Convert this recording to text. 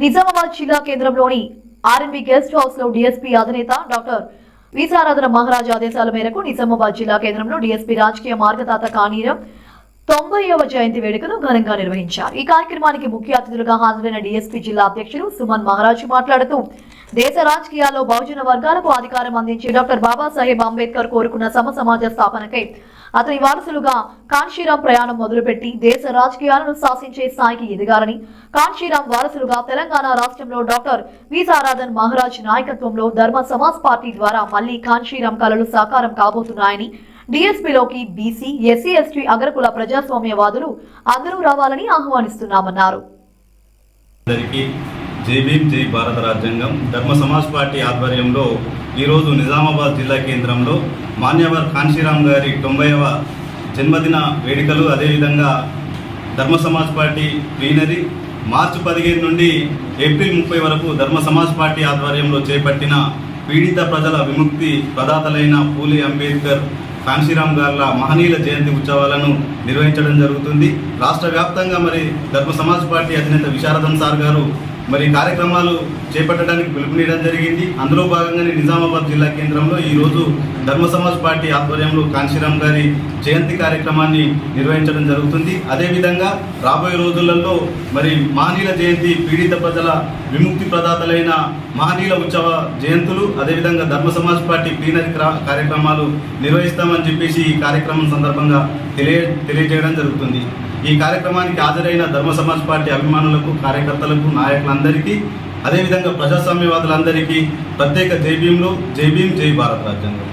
నిజామాబాద్ జిల్లా కేంద్రంలోని R&B guest house లో డీఎస్పీ అధినేత డాక్టర్ వీసారాధన మహారాజ్ ఆదేశాల మేరకు నిజామాబాద్ జిల్లా కేంద్రంలో డీఎస్పీ రాజకీయ మార్గదాత కానీరం 90వ జయంతి వేడుకను ఘనంగా నిర్వహించారు. ఈ కార్యక్రమానికి ముఖ్య అతిథులుగా హాజరైన డీఎస్పీ జిల్లా అధ్యక్షుడు సుమన్ మహారాజ్ మాట్లాడుతూ దేశ రాజకీయాల్లో బహుజన వర్గాలకు అధికారం అందించి డాక్టర్ బాబాసాహెబ్ అంబేద్కర్ కోరుకున్న సమాజ స్థాపనకై అతని వారసులుగా కాన్షీరాం ప్రయాణం మొదలుపెట్టి దేశ రాజకీయాలను శాసించే స్థాయికి ఎదిగారని, కాన్షీరాం వారసులుగా తెలంగాణ రాష్ట్రంలో డాక్టర్ వీసారాధన్ మహారాజ్ నాయకత్వంలో ధర్మ సమాజ్ పార్టీ ద్వారా మళ్లీ కాన్షీరాం కలలు సాకారం కాబోతున్నాయని, డీఎస్పీలోకి బీసీ, ఎస్సీ, ఎస్టీ అగ్రకుల ప్రజాస్వామ్యవాదులు అందరూ రావాలని ఆహ్వానిస్తున్నామన్నారు. జై భీమ్, జై భారత రాజ్యాంగం ధర్మ సమాజ్ పార్టీ ఆధ్వర్యంలో ఈరోజు నిజామాబాద్ జిల్లా కేంద్రంలో మాన్యవర్ కాన్షీరాం గారి 90వ జన్మదిన వేడుకలు, అదేవిధంగా ధర్మ సమాజ్ పార్టీ ప్లీనరీ మార్చి 15 నుండి ఏప్రిల్ 30 వరకు ధర్మ సమాజ్ పార్టీ ఆధ్వర్యంలో చేపట్టిన పీడిత ప్రజల విముక్తి ప్రదాతలైన పూలే అంబేద్కర్, కాన్షీరాం గార్ల మహనీయుల జయంతి ఉత్సవాలను నిర్వహించడం జరుగుతుంది. రాష్ట్ర వ్యాప్తంగా మరి ధర్మ సమాజ్ పార్టీ అధినేత విశారదన్ సార్ గారు మరి కార్యక్రమాలు చేపట్టడానికి పిలుపునియడం జరిగింది. అందులో భాగంగానే నిజామాబాద్ జిల్లా కేంద్రంలో ఈరోజు ధర్మ సమాజ్ పార్టీ ఆధ్వర్యంలో కాన్షీరాం గారి జయంతి కార్యక్రమాన్ని నిర్వహించడం జరుగుతుంది. అదేవిధంగా రాబోయే రోజులలో మరి మహనీయుల జయంతి, పీడిత ప్రజల విముక్తి ప్రదాతలైన మహనీయుల ఉత్సవ జయంతులు, అదేవిధంగా ధర్మ సమాజ్ పార్టీ ప్లీనరీ కార్యక్రమాలు నిర్వహిస్తామని చెప్పేసి ఈ కార్యక్రమం సందర్భంగా తెలియజేయడం జరుగుతుంది. ఈ కార్యక్రమానికి హాజరైన ధర్మ సమాజ్ పార్టీ అభిమానులకు, కార్యకర్తలకు, నాయకులందరికీ, అదేవిధంగా ప్రజాస్వామ్యవాదులందరికీ ప్రత్యేక జై భీమ్లు, జై భీమ్, జై భారత రాజ్యాంగం.